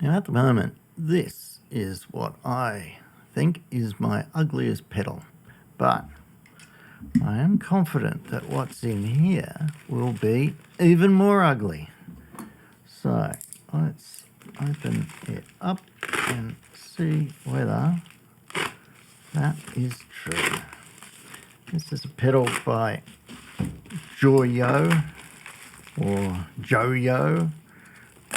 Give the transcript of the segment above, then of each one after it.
Now at the moment, this is what I think is my ugliest pedal, but I am confident that what's in here will be even more ugly. So let's open it up and see whether that is true. This is a pedal by Joyo or Joyo,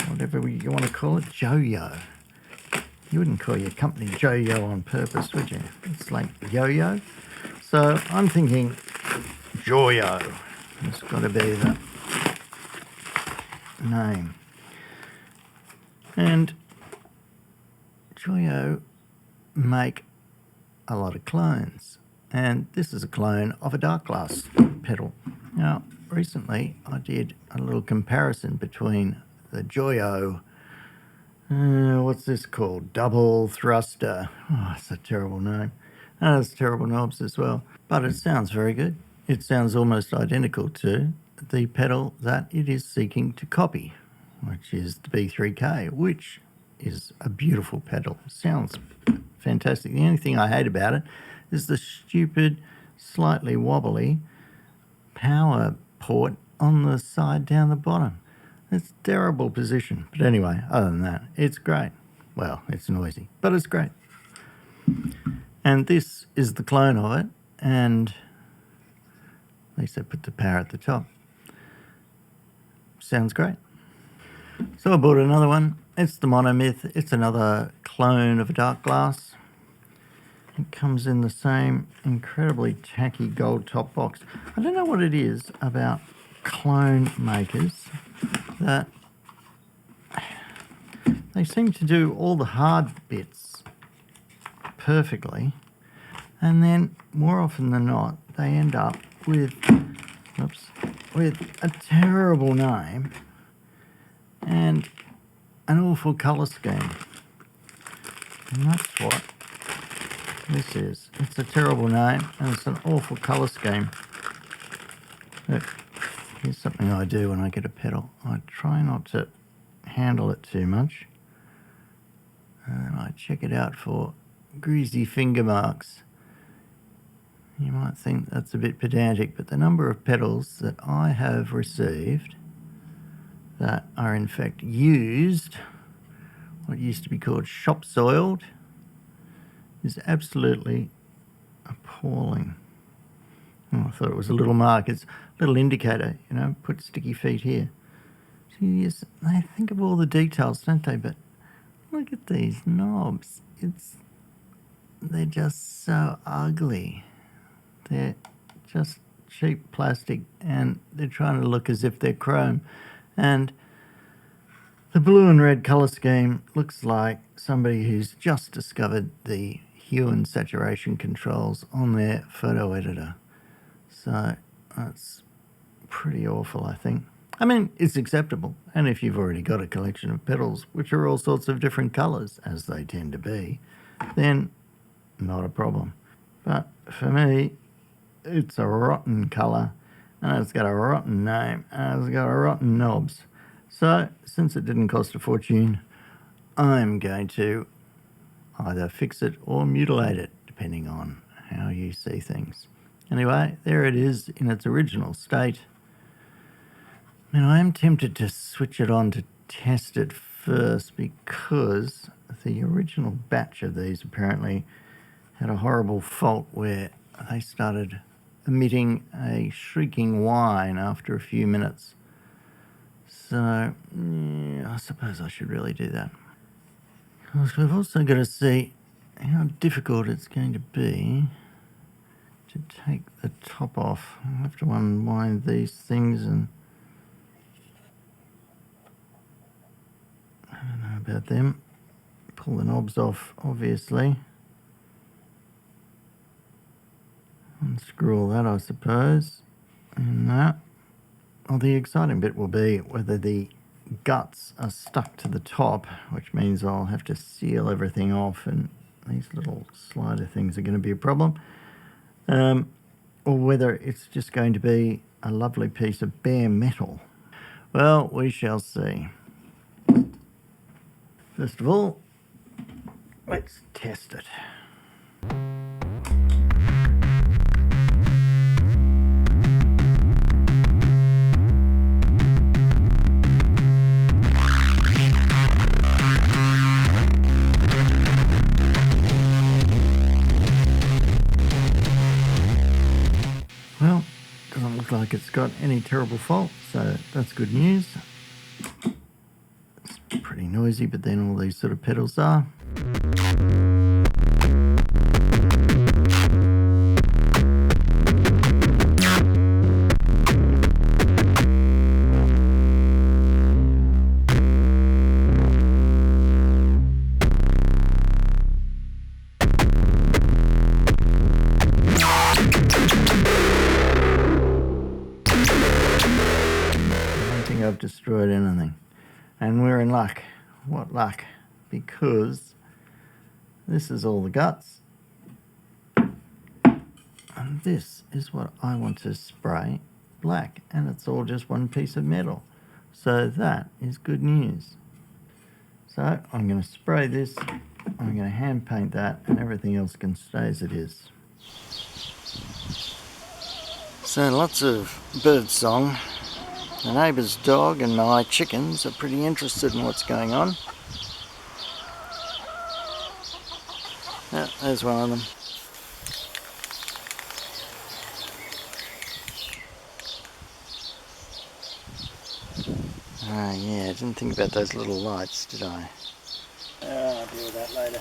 whatever you want to call it. Joyo. You wouldn't call your company Joyo on purpose, would you? It's like yo-yo. So I'm thinking Joyo. It's got to be the name. And Joyo make a lot of clones. And this is a clone of a Darkglass pedal. Now, recently I did a little comparison between the Joyo, what's this called? Double thruster. Oh, it's a terrible name. And it's terrible knobs as well. But it sounds very good. It sounds almost identical to the pedal that it is seeking to copy, which is the B3K, which is a beautiful pedal. Sounds fantastic. The only thing I hate about it is the stupid, slightly wobbly power port on the side down the bottom. It's a terrible position. But anyway, other than that, it's great. Well, it's noisy, but it's great. And this is the clone of it, and at least I put the power at the top. Sounds great. So I bought another one. It's the Monomyth. It's another clone of a Darkglass. It comes in the same incredibly tacky gold top box. I don't know what it is about clone makers that they seem to do all the hard bits perfectly, and then more often than not they end up with a terrible name and an awful colour scheme. And that's what this is. It's a terrible name and it's an awful colour scheme. But here's something I do when I get a pedal. I try not to handle it too much, and I check it out for greasy finger marks. You might think that's a bit pedantic, but the number of pedals that I have received that are in fact used, what used to be called shop soiled, is absolutely appalling. Oh, I thought it was a little mark. It's a little indicator, you know, put sticky feet here. So yes, they think of all the details, don't they? But look at these knobs. They're just so ugly. They're just cheap plastic, and they're trying to look as if they're chrome. And the blue and red colour scheme looks like somebody who's just discovered the hue and saturation controls on their photo editor. So that's pretty awful, I think. I mean, it's acceptable. And if you've already got a collection of pedals, which are all sorts of different colours, as they tend to be, then not a problem. But for me, it's a rotten colour, and it's got a rotten name, and it's got a rotten knobs. So, since it didn't cost a fortune, I'm going to either fix it or mutilate it, depending on how you see things. Anyway, there it is in its original state. And I am tempted to switch it on to test it first, because the original batch of these apparently had a horrible fault where they started emitting a shrieking whine after a few minutes. So, yeah, I suppose I should really do that. Because we've also got to see how difficult it's going to be to take the top off. I'll have to unwind these things, and I don't know about them. Pull the knobs off, obviously. Unscrew all that, I suppose. And that. Well, the exciting bit will be whether the guts are stuck to the top, which means I'll have to seal everything off, and these little slider things are going to be a problem. Or whether it's just going to be a lovely piece of bare metal. Well, we shall see. First of all, let's test it. Well, doesn't look like it's got any terrible fault, so that's good news. It's pretty noisy, but then all these sort of pedals are. I've destroyed anything, and we're in luck. What luck? Because this is all the guts, and this is what I want to spray black, and it's all just one piece of metal, so that is good news. So I'm going to spray this, I'm going to hand paint that, and everything else can stay as it is. So lots of bird song. The neighbour's dog and my chickens are pretty interested in what's going on. Yeah, there's one of them. Ah, yeah, I didn't think about those little lights, did I? I'll deal with that later.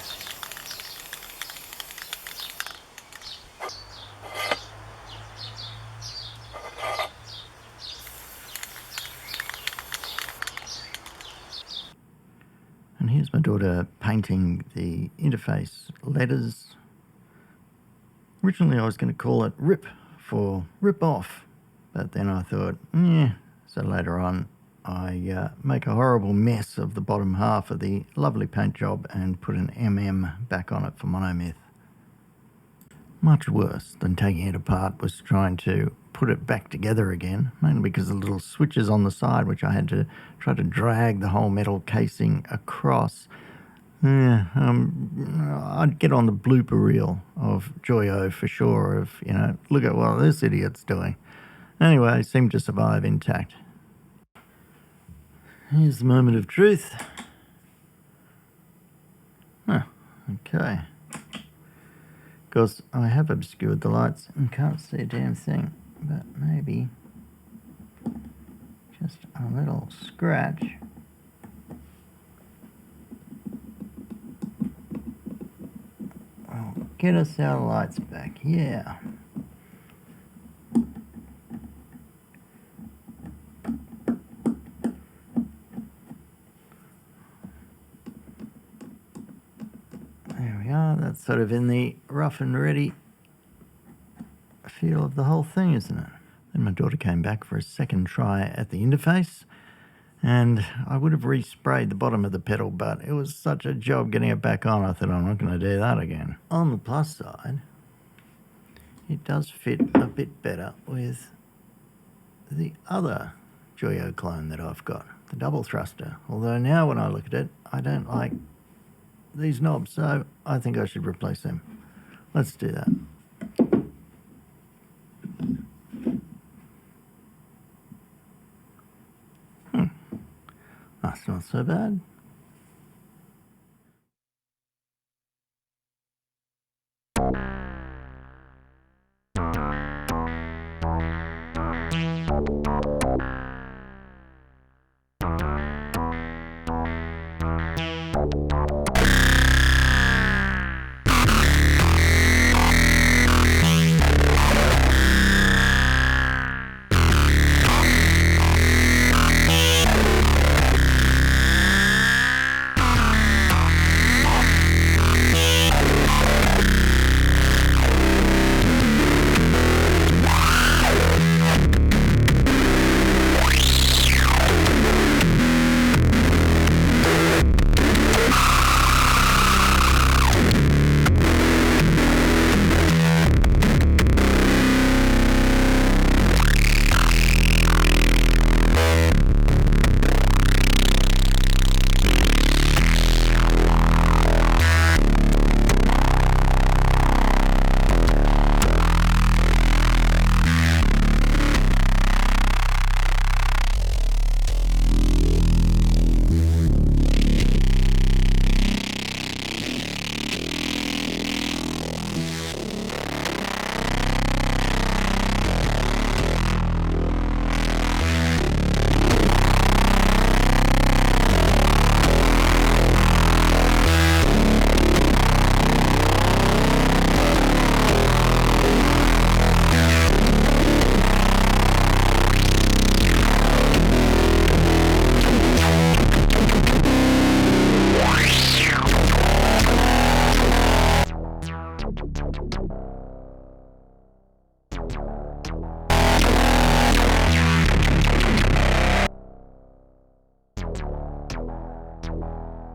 And here's my daughter painting the interface letters. Originally I was going to call it RIP for rip off, but then I thought, yeah. So later on I make a horrible mess of the bottom half of the lovely paint job and put an MM back on it for Monomyth. Much worse than taking it apart was trying to put it back together again, mainly because the little switches on the side, which I had to try to drag the whole metal casing across. Yeah, I'd get on the blooper reel of Joyo for sure of, you know, look at what this idiot's doing. Anyway, I seemed to survive intact. Here's the moment of truth. Oh, okay. Because I have obscured the lights and can't see a damn thing, but maybe just a little scratch. Will get us our lights back, yeah. There we are, that's sort of in the rough and ready feel of the whole thing, isn't it? Then my daughter came back for a second try at the interface, and I would have resprayed the bottom of the pedal, but it was such a job getting it back on, I thought I'm not going to do that again. On the plus side, it does fit a bit better with the other Joyo clone that I've got, the double thruster. Although now when I look at it, I don't like these knobs, so I think I should replace them. Let's do that. That's not so bad.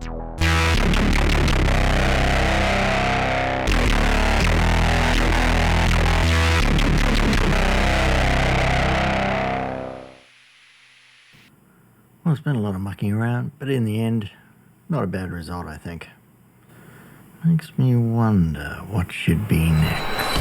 Well, it's been a lot of mucking around, but in the end, not a bad result, I think. Makes me wonder what should be next.